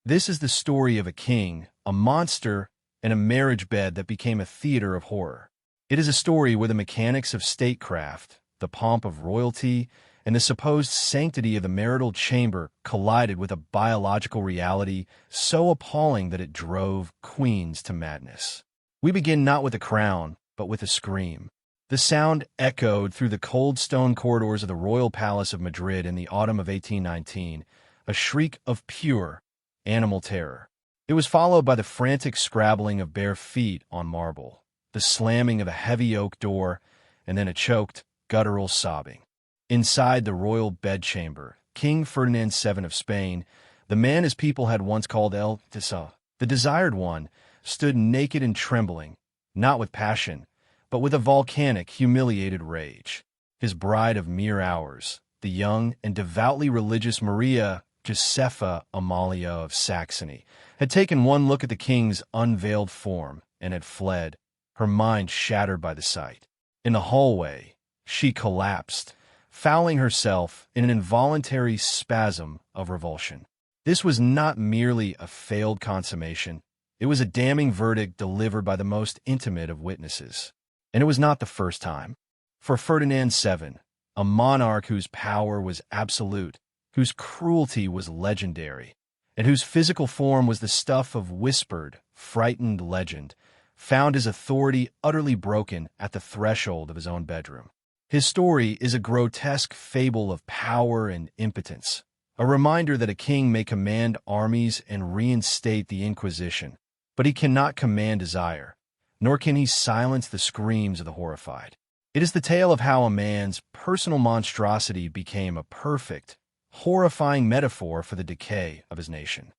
This is the story of a king, a monster, and a marriage bed that became a theater of horror. It is a story where the mechanics of statecraft, the pomp of royalty, and the supposed sanctity of the marital chamber collided with a biological reality so appalling that it drove queens to madness. We begin not with a crown, but with a scream. The sound echoed through the cold stone corridors of the royal palace of Madrid in the autumn of 1819, a shriek of pure, animal terror. It was followed by the frantic scrabbling of bare feet on marble, the slamming of a heavy oak door, and then a choked, guttural sobbing. Inside the royal bedchamber, King Ferdinand VII of Spain, the man his people had once called El Decay, the Desired One, stood naked and trembling, not with passion, but with a volcanic, humiliated rage. His bride of mere hours, the young and devoutly religious Maria Josepha Amalia of Saxony, had taken one look at the king's unveiled form and had fled, her mind shattered by the sight. In the hallway, she collapsed, fouling herself in an involuntary spasm of revulsion. This was not merely a failed consummation. It was a damning verdict delivered by the most intimate of witnesses. And it was not the first time. For Ferdinand VII, a monarch whose power was absolute, whose cruelty was legendary, and whose physical form was the stuff of whispered, frightened legend, found his authority utterly broken at the threshold of his own bedroom. His story is a grotesque fable of power and impotence, a reminder that a king may command armies and reinstate the Inquisition, but he cannot command desire, nor can he silence the screams of the horrified. It is the tale of how a man's personal monstrosity became a perfect, horrifying metaphor for the decay of his nation.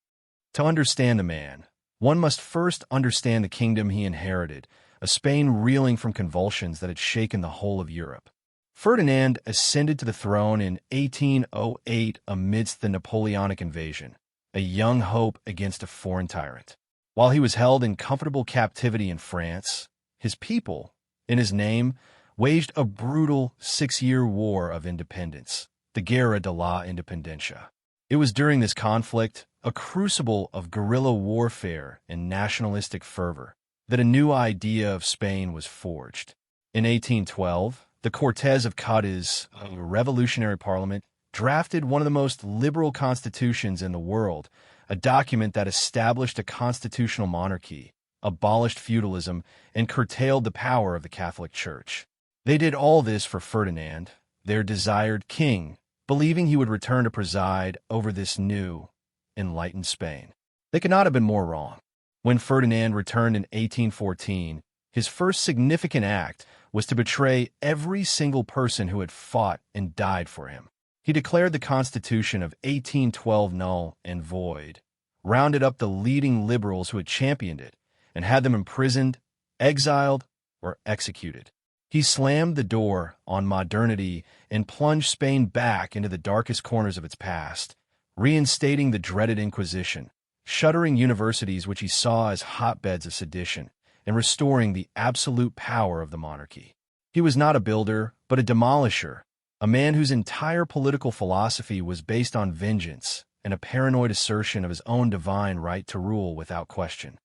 To understand the man, one must first understand the kingdom he inherited, a Spain reeling from convulsions that had shaken the whole of Europe. Ferdinand ascended to the throne in 1808 amidst the Napoleonic invasion, a young hope against a foreign tyrant. While he was held in comfortable captivity in France, his people, in his name, waged a brutal 6-year war of independence, the Guerra de la Independencia. It was during this conflict, a crucible of guerrilla warfare and nationalistic fervor, that a new idea of Spain was forged. In 1812, the Cortes of Cádiz, a revolutionary parliament, drafted one of the most liberal constitutions in the world, a document that established a constitutional monarchy, abolished feudalism, and curtailed the power of the Catholic Church. They did all this for Ferdinand, their desired king, believing he would return to preside over this new, enlightened Spain. They could not have been more wrong. When Ferdinand returned in 1814, his first significant act was to betray every single person who had fought and died for him. He declared the Constitution of 1812 null and void, rounded up the leading liberals who had championed it, and had them imprisoned, exiled, or executed. He slammed the door on modernity and plunged Spain back into the darkest corners of its past, reinstating the dreaded Inquisition, shuttering universities which he saw as hotbeds of sedition, and restoring the absolute power of the monarchy. He was not a builder, but a demolisher, a man whose entire political philosophy was based on vengeance and a paranoid assertion of his own divine right to rule without question.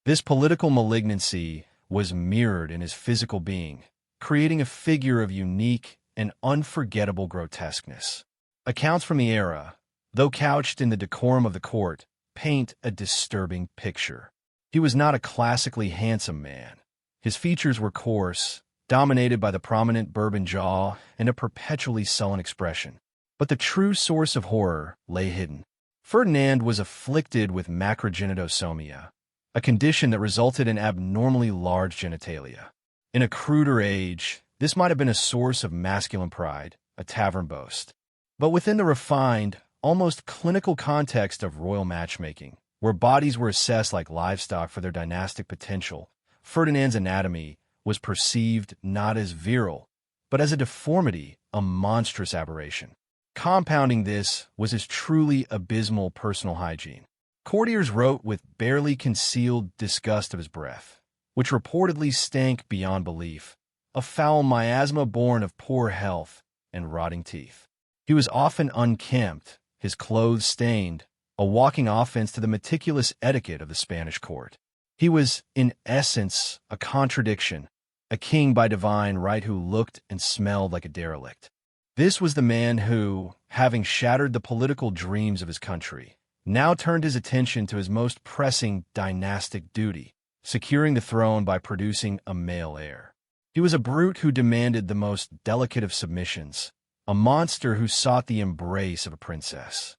This political malignancy was mirrored in his physical being, creating a figure of unique and unforgettable grotesqueness. Accounts from the era, though couched in the decorum of the court, paint a disturbing picture. He was not a classically handsome man. His features were coarse, dominated by the prominent Bourbon jaw and a perpetually sullen expression. But the true source of horror lay hidden. Ferdinand was afflicted with macrogenitosomia, a condition that resulted in abnormally large genitalia. In a cruder age, this might have been a source of masculine pride, a tavern boast. But within the refined, almost clinical context of royal matchmaking, where bodies were assessed like livestock for their dynastic potential, Ferdinand's anatomy was perceived not as virile, but as a deformity, a monstrous aberration. Compounding this was his truly abysmal personal hygiene. Courtiers wrote with barely concealed disgust of his breath, which reportedly stank beyond belief, a foul miasma born of poor health and rotting teeth. He was often unkempt, his clothes stained, a walking offense to the meticulous etiquette of the Spanish court. He was, in essence, a contradiction, a king by divine right who looked and smelled like a derelict. This was the man who, having shattered the political dreams of his country, now turned his attention to his most pressing dynastic duty, securing the throne by producing a male heir. He was a brute who demanded the most delicate of submissions, a monster who sought the embrace of a princess.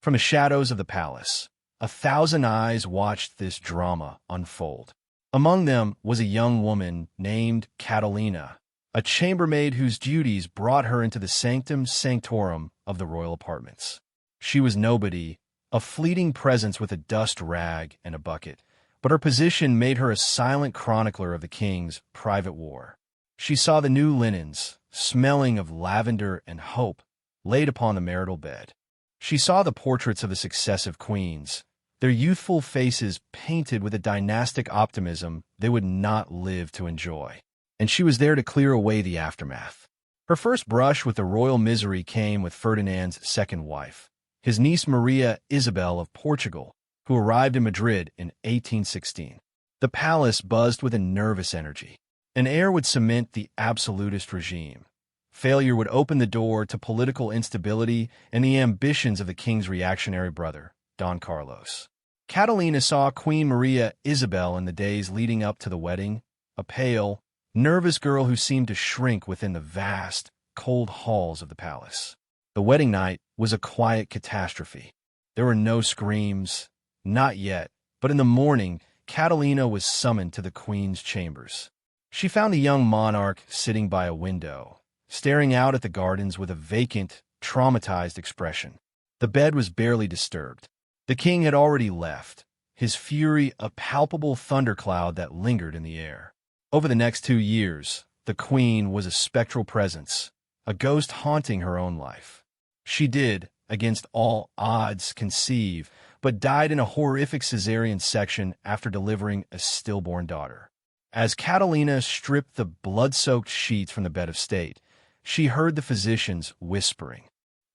From the shadows of the palace, 1,000 eyes watched this drama unfold. Among them was a young woman named Catalina, a chambermaid whose duties brought her into the sanctum sanctorum of the royal apartments. She was nobody, a fleeting presence with a dust rag and a bucket, but her position made her a silent chronicler of the king's private war. She saw the new linens, smelling of lavender and hope, laid upon the marital bed. She saw the portraits of the successive queens, their youthful faces painted with a dynastic optimism they would not live to enjoy. And she was there to clear away the aftermath. Her first brush with the royal misery came with Ferdinand's second wife, his niece Maria Isabel of Portugal, who arrived in Madrid in 1816. The palace buzzed with a nervous energy. An heir would cement the absolutist regime. Failure would open the door to political instability and the ambitions of the king's reactionary brother, Don Carlos. Catalina saw Queen Maria Isabel in the days leading up to the wedding, a pale, nervous girl who seemed to shrink within the vast, cold halls of the palace. The wedding night was a quiet catastrophe. There were no screams, not yet, but in the morning, Catalina was summoned to the queen's chambers. She found the young monarch sitting by a window, staring out at the gardens with a vacant, traumatized expression. The bed was barely disturbed. The king had already left, his fury a palpable thundercloud that lingered in the air. Over the next 2 years, the queen was a spectral presence, a ghost haunting her own life. She did, against all odds, conceive, but died in a horrific cesarean section after delivering a stillborn daughter. As Catalina stripped the blood-soaked sheets from the bed of state, she heard the physicians whispering.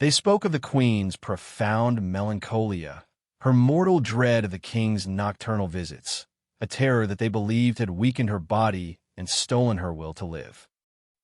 They spoke of the queen's profound melancholia, her mortal dread of the king's nocturnal visits, a terror that they believed had weakened her body and stolen her will to live.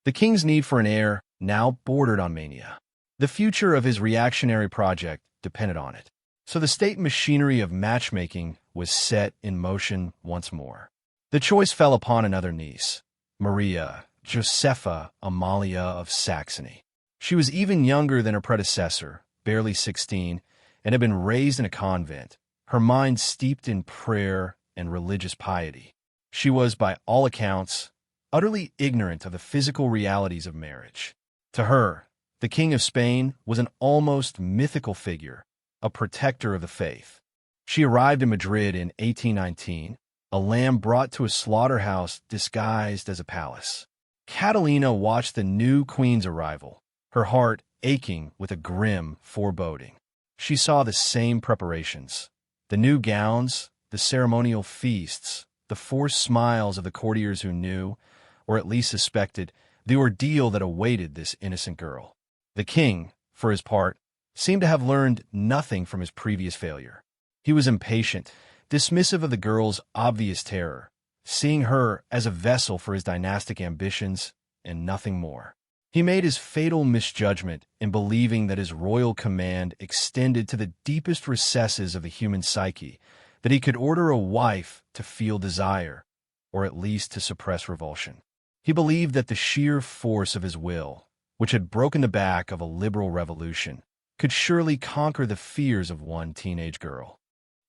The king's need for an heir now bordered on mania. The future of his reactionary project depended on it. So the state machinery of matchmaking was set in motion once more. The choice fell upon another niece, Maria Josepha Amalia of Saxony. She was even younger than her predecessor, barely 16, and had been raised in a convent, her mind steeped in prayer and religious piety. She was, by all accounts, utterly ignorant of the physical realities of marriage. To her, the King of Spain was an almost mythical figure, a protector of the faith. She arrived in Madrid in 1819, a lamb brought to a slaughterhouse disguised as a palace. Catalina watched the new queen's arrival, her heart aching with a grim foreboding. She saw the same preparations, the new gowns, the ceremonial feasts, the forced smiles of the courtiers who knew, or at least suspected, the ordeal that awaited this innocent girl. The king, for his part, seemed to have learned nothing from his previous failure. He was impatient, dismissive of the girl's obvious terror, seeing her as a vessel for his dynastic ambitions and nothing more. He made his fatal misjudgment in believing that his royal command extended to the deepest recesses of the human psyche, that he could order a wife to feel desire, or at least to suppress revulsion. He believed that the sheer force of his will, which had broken the back of a liberal revolution, could surely conquer the fears of one teenage girl.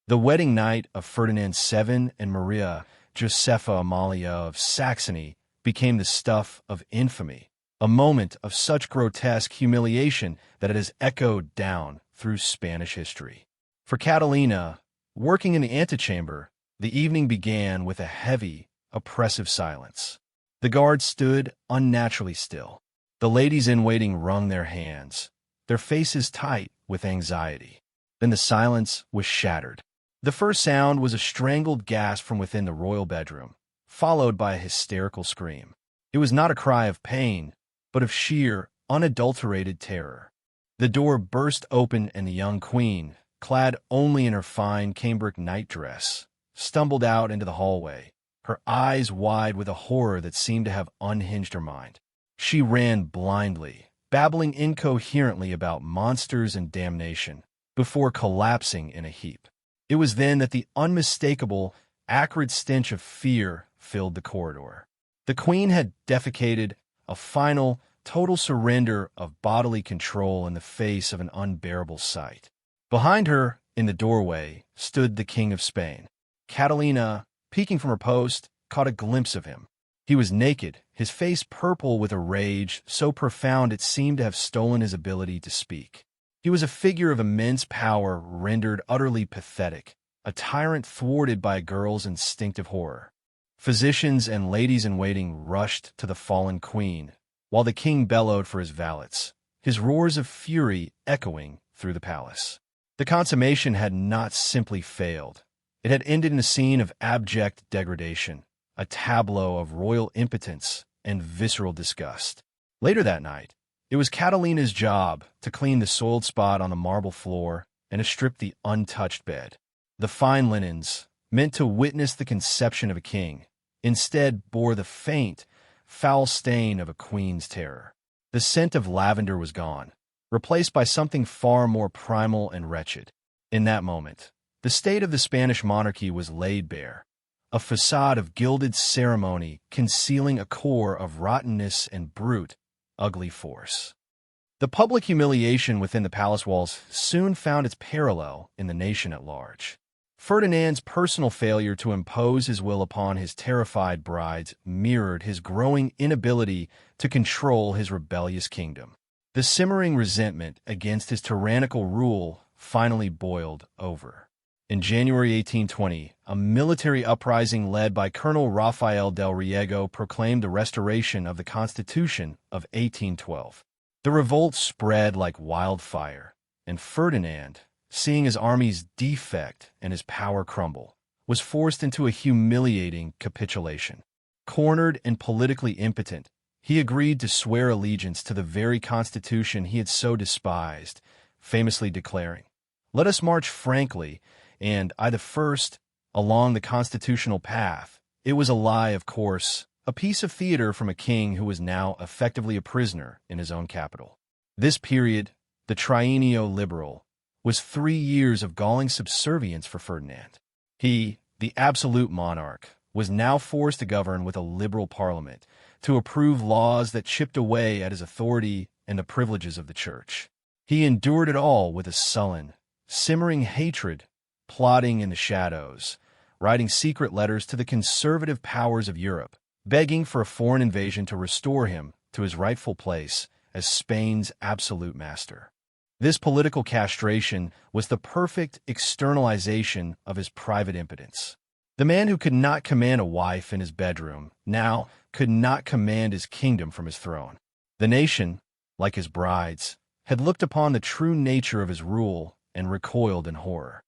The wedding night of Ferdinand VII and Maria Josepha Amalia of Saxony became the stuff of infamy, a moment of such grotesque humiliation that it has echoed down through Spanish history. For Catalina, working in the antechamber, the evening began with a heavy, oppressive silence. The guards stood unnaturally still. The ladies in waiting wrung their hands, their faces tight with anxiety. Then the silence was shattered. The first sound was a strangled gasp from within the royal bedroom, followed by a hysterical scream. It was not a cry of pain, but of sheer, unadulterated terror. The door burst open and the young queen, clad only in her fine cambric nightdress, stumbled out into the hallway, her eyes wide with a horror that seemed to have unhinged her mind. She ran blindly, babbling incoherently about monsters and damnation, before collapsing in a heap. It was then that the unmistakable, acrid stench of fear filled the corridor. The queen had defecated, a final, total surrender of bodily control in the face of an unbearable sight. Behind her, in the doorway, stood the King of Spain. Catalina, peeking from her post, caught a glimpse of him. He was naked, his face purple with a rage so profound it seemed to have stolen his ability to speak. He was a figure of immense power rendered utterly pathetic, a tyrant thwarted by a girl's instinctive horror. Physicians and ladies-in-waiting rushed to the fallen queen, while the king bellowed for his valets, his roars of fury echoing through the palace. The consummation had not simply failed. It had ended in a scene of abject degradation, a tableau of royal impotence and visceral disgust. Later that night, it was Catalina's job to clean the soiled spot on the marble floor and to strip the untouched bed. The fine linens, meant to witness the conception of a king, instead bore the faint, foul stain of a queen's terror. The scent of lavender was gone, replaced by something far more primal and wretched. In that moment, the state of the Spanish monarchy was laid bare, a facade of gilded ceremony concealing a core of rottenness and brute, ugly force. The public humiliation within the palace walls soon found its parallel in the nation at large. Ferdinand's personal failure to impose his will upon his terrified brides mirrored his growing inability to control his rebellious kingdom. The simmering resentment against his tyrannical rule finally boiled over. In January 1820, a military uprising led by Colonel Rafael del Riego proclaimed the restoration of the Constitution of 1812. The revolt spread like wildfire, and Ferdinand, seeing his armies defect and his power crumble, was forced into a humiliating capitulation. Cornered and politically impotent, he agreed to swear allegiance to the very constitution he had so despised, famously declaring, "Let us march frankly, and I the first, along the constitutional path." It was a lie, of course, a piece of theater from a king who was now effectively a prisoner in his own capital. This period, the Trienio Liberal, was 3 years of galling subservience for Ferdinand. He, the absolute monarch, was now forced to govern with a liberal parliament, to approve laws that chipped away at his authority and the privileges of the church. He endured it all with a sullen, simmering hatred, plotting in the shadows, writing secret letters to the conservative powers of Europe, begging for a foreign invasion to restore him to his rightful place as Spain's absolute master. This political castration was the perfect externalization of his private impotence. The man who could not command a wife in his bedroom now could not command his kingdom from his throne. The nation, like his brides, had looked upon the true nature of his rule and recoiled in horror.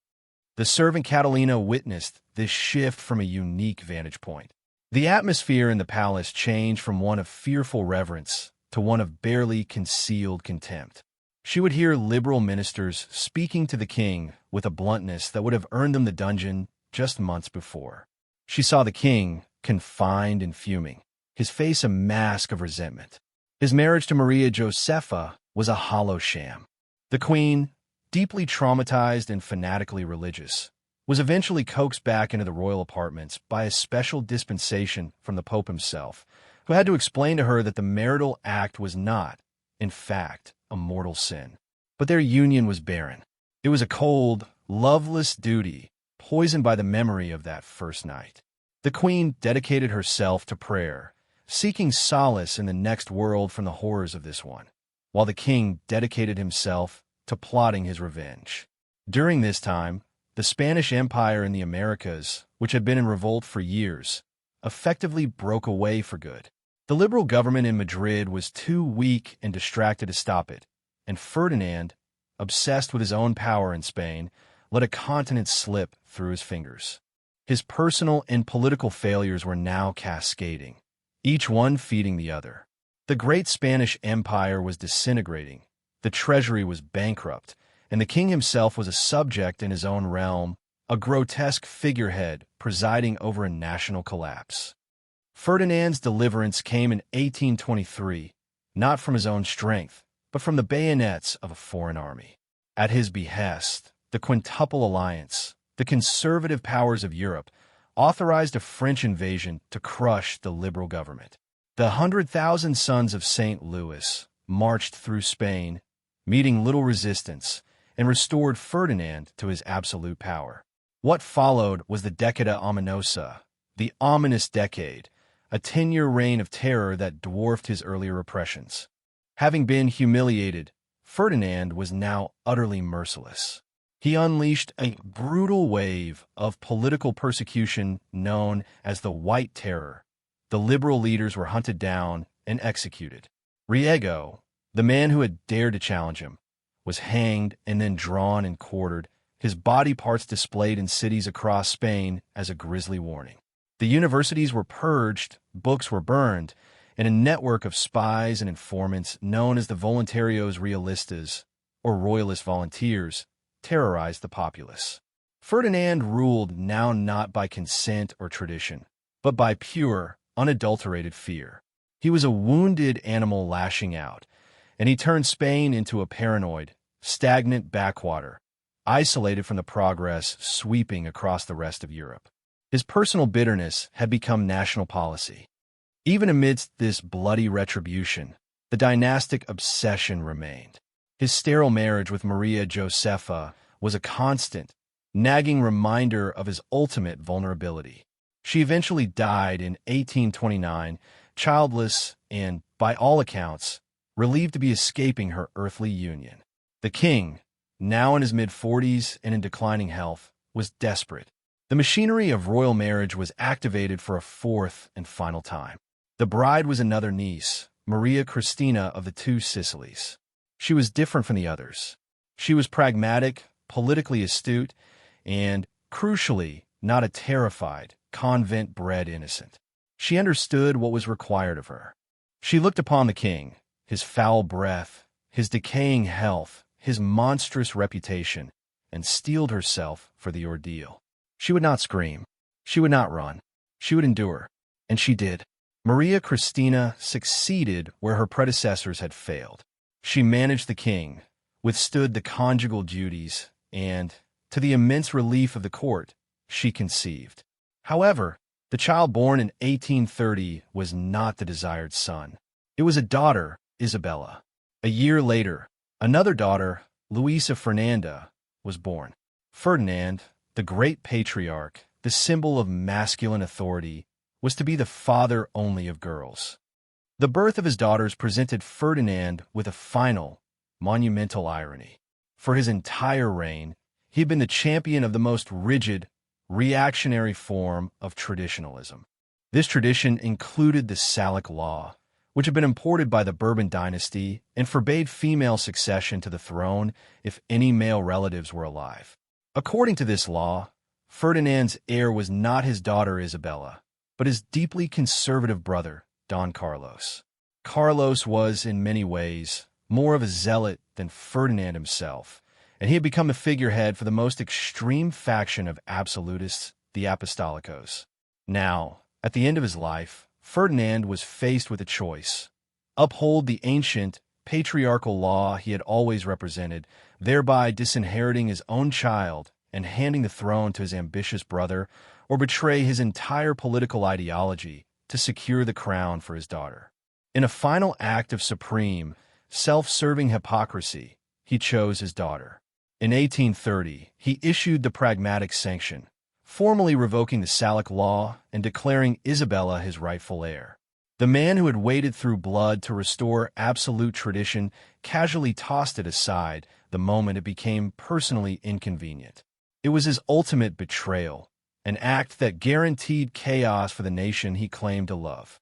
The servant Catalina witnessed this shift from a unique vantage point. The atmosphere in the palace changed from one of fearful reverence to one of barely concealed contempt. She would hear liberal ministers speaking to the king with a bluntness that would have earned them the dungeon just months before. She saw the king, confined and fuming, his face a mask of resentment. His marriage to Maria Josepha was a hollow sham. The queen, deeply traumatized and fanatically religious, was eventually coaxed back into the royal apartments by a special dispensation from the Pope himself, who had to explain to her that the marital act was not, in fact, a mortal sin. But their union was barren. It was a cold, loveless duty, poisoned by the memory of that first night. The queen dedicated herself to prayer, seeking solace in the next world from the horrors of this one, while the king dedicated himself to plotting his revenge. During this time, the Spanish Empire in the Americas, which had been in revolt for years, effectively broke away for good. The liberal government in Madrid was too weak and distracted to stop it, and Ferdinand, obsessed with his own power in Spain, let a continent slip through his fingers. His personal and political failures were now cascading, each one feeding the other. The great Spanish Empire was disintegrating, the treasury was bankrupt, and the king himself was a subject in his own realm, a grotesque figurehead presiding over a national collapse. Ferdinand's deliverance came in 1823, not from his own strength, but from the bayonets of a foreign army. At his behest, the Quintuple Alliance, the conservative powers of Europe, authorized a French invasion to crush the liberal government. The 100,000 sons of St. Louis marched through Spain, meeting little resistance, and restored Ferdinand to his absolute power. What followed was the Decada Ominosa, the ominous decade, a 10-year reign of terror that dwarfed his earlier oppressions. Having been humiliated, Ferdinand was now utterly merciless. He unleashed a brutal wave of political persecution known as the White Terror. The liberal leaders were hunted down and executed. Riego, the man who had dared to challenge him, was hanged and then drawn and quartered, his body parts displayed in cities across Spain as a grisly warning. The universities were purged, books were burned, and a network of spies and informants known as the Voluntarios Realistas, or Royalist Volunteers, terrorized the populace. Ferdinand ruled now not by consent or tradition, but by pure, unadulterated fear. He was a wounded animal lashing out, and he turned Spain into a paranoid, stagnant backwater, isolated from the progress sweeping across the rest of Europe. His personal bitterness had become national policy. Even amidst this bloody retribution, the dynastic obsession remained. His sterile marriage with Maria Josepha was a constant, nagging reminder of his ultimate vulnerability. She eventually died in 1829, childless and, by all accounts, relieved to be escaping her earthly union. The king, now in his mid-40s and in declining health, was desperate. The machinery of royal marriage was activated for a fourth and final time. The bride was another niece, Maria Cristina of the Two Sicilies. She was different from the others. She was pragmatic, politically astute, and, crucially, not a terrified, convent-bred innocent. She understood what was required of her. She looked upon the king, his foul breath, his decaying health, his monstrous reputation, and steeled herself for the ordeal. She would not scream. She would not run. She would endure. And she did. Maria Cristina succeeded where her predecessors had failed. She managed the king, withstood the conjugal duties, and, to the immense relief of the court, she conceived. However, the child born in 1830 was not the desired son. It was a daughter, Isabella. A year later, another daughter, Luisa Fernanda, was born. Ferdinand, the great patriarch, the symbol of masculine authority, was to be the father only of girls. The birth of his daughters presented Ferdinand with a final, monumental irony. For his entire reign, he had been the champion of the most rigid, reactionary form of traditionalism. This tradition included the Salic law, which had been imported by the Bourbon dynasty and forbade female succession to the throne if any male relatives were alive. According to this law, Ferdinand's heir was not his daughter Isabella, but his deeply conservative brother, Don Carlos. Carlos was, in many ways, more of a zealot than Ferdinand himself, and he had become the figurehead for the most extreme faction of absolutists, the Apostolicos. Now, at the end of his life, Ferdinand was faced with a choice: uphold the ancient, patriarchal law he had always represented, thereby disinheriting his own child and handing the throne to his ambitious brother, or betray his entire political ideology to secure the crown for his daughter. In a final act of supreme, self-serving hypocrisy, he chose his daughter. In 1830, he issued the Pragmatic Sanction, formally revoking the Salic law and declaring Isabella his rightful heir. The man who had waded through blood to restore absolute tradition casually tossed it aside the moment it became personally inconvenient. It was his ultimate betrayal, an act that guaranteed chaos for the nation he claimed to love.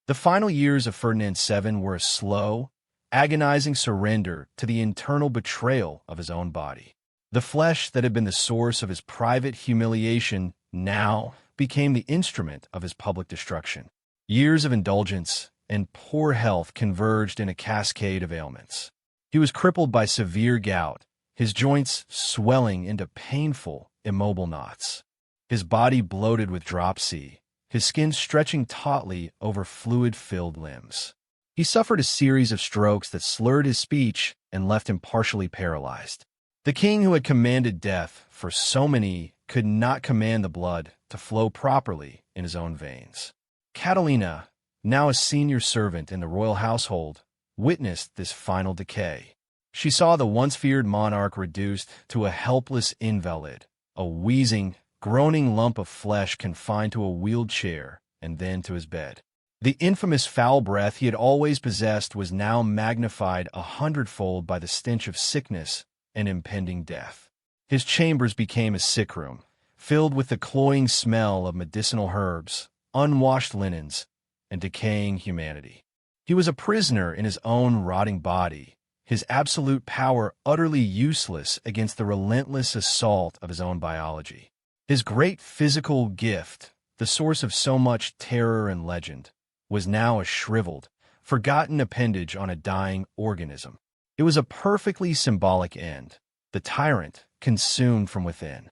The final years of Ferdinand VII were a slow, agonizing surrender to the internal betrayal of his own body. The flesh that had been the source of his private humiliation now became the instrument of his public destruction. Years of indulgence and poor health converged in a cascade of ailments. He was crippled by severe gout, his joints swelling into painful, immobile knots. His body bloated with dropsy, his skin stretching tautly over fluid-filled limbs. He suffered a series of strokes that slurred his speech and left him partially paralyzed. The king who had commanded death for so many could not command the blood to flow properly in his own veins. Catalina, now a senior servant in the royal household, witnessed this final decay. She saw the once feared monarch reduced to a helpless invalid, a wheezing, groaning lump of flesh confined to a wheeled chair and then to his bed. The infamous foul breath he had always possessed was now magnified 100-fold by the stench of sickness and impending death. His chambers became a sick room, filled with the cloying smell of medicinal herbs, unwashed linens, and decaying humanity. He was a prisoner in his own rotting body, his absolute power utterly useless against the relentless assault of his own biology. His great physical gift, the source of so much terror and legend, was now a shriveled, forgotten appendage on a dying organism. It was a perfectly symbolic end, the tyrant consumed from within.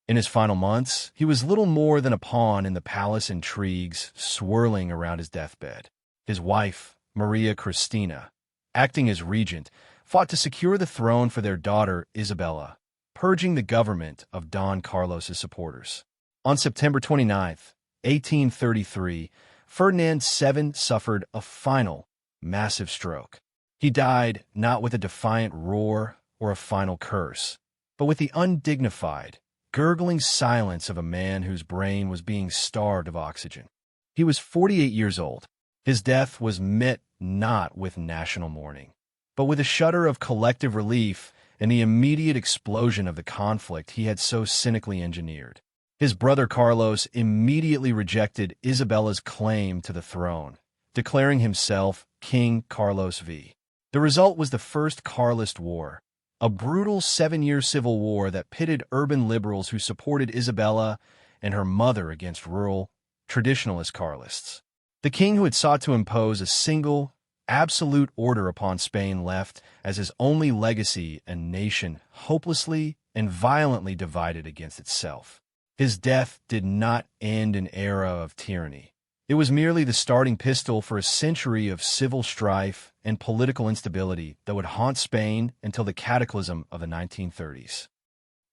In his final months, he was little more than a pawn in the palace intrigues swirling around his deathbed. His wife, Maria Cristina, acting as regent, fought to secure the throne for their daughter Isabella, purging the government of Don Carlos's supporters. On September 29, 1833, Ferdinand VII suffered a final, massive stroke. He died not with a defiant roar or a final curse, but with the undignified, gurgling silence of a man whose brain was being starved of oxygen. He was 48 years old. His death was met not with national mourning, but with a shudder of collective relief and the immediate explosion of the conflict he had so cynically engineered. His brother Carlos immediately rejected Isabella's claim to the throne, declaring himself King Carlos V. The result was the First Carlist War, a brutal 7-year civil war that pitted urban liberals who supported Isabella and her mother against rural, traditionalist Carlists. The king who had sought to impose a single, absolute order upon Spain left as his only legacy a nation hopelessly and violently divided against itself. His death did not end an era of tyranny. It was merely the starting pistol for a century of civil strife and political instability that would haunt Spain until the cataclysm of the 1930s.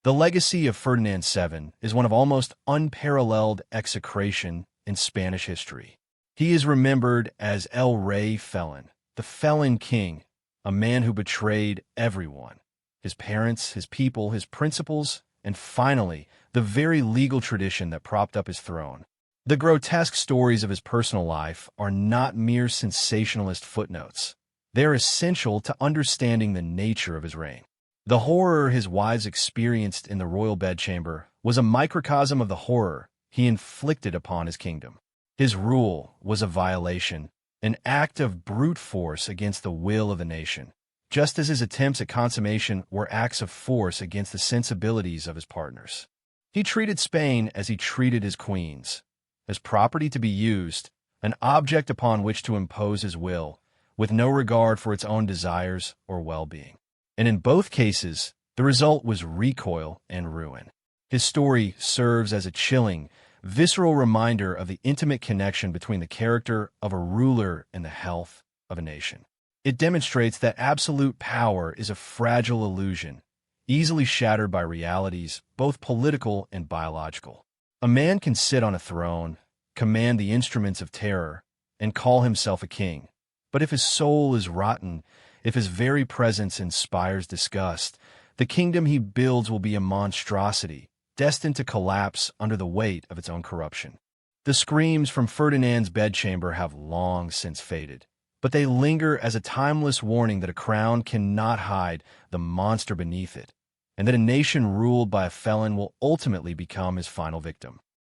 The legacy of Ferdinand VII is one of almost unparalleled execration in Spanish history. He is remembered as El Rey Felon, the felon king, a man who betrayed everyone, his parents, his people, his principles, and finally, the very legal tradition that propped up his throne. The grotesque stories of his personal life are not mere sensationalist footnotes. They are essential to understanding the nature of his reign. The horror his wives experienced in the royal bedchamber was a microcosm of the horror he inflicted upon his kingdom. His rule was a violation, an act of brute force against the will of the nation, just as his attempts at consummation were acts of force against the sensibilities of his partners. He treated Spain as he treated his queens, as property to be used, an object upon which to impose his will, with no regard for its own desires or well-being. And in both cases, the result was recoil and ruin. His story serves as a chilling, visceral reminder of the intimate connection between the character of a ruler and the health of a nation. It demonstrates that absolute power is a fragile illusion, easily shattered by realities, both political and biological. A man can sit on a throne, command the instruments of terror, and call himself a king. But if his soul is rotten, if his very presence inspires disgust, the kingdom he builds will be a monstrosity, destined to collapse under the weight of its own corruption. The screams from Ferdinand's bedchamber have long since faded, but they linger as a timeless warning that a crown cannot hide the monster beneath it, and that a nation ruled by a felon will ultimately become his final victim.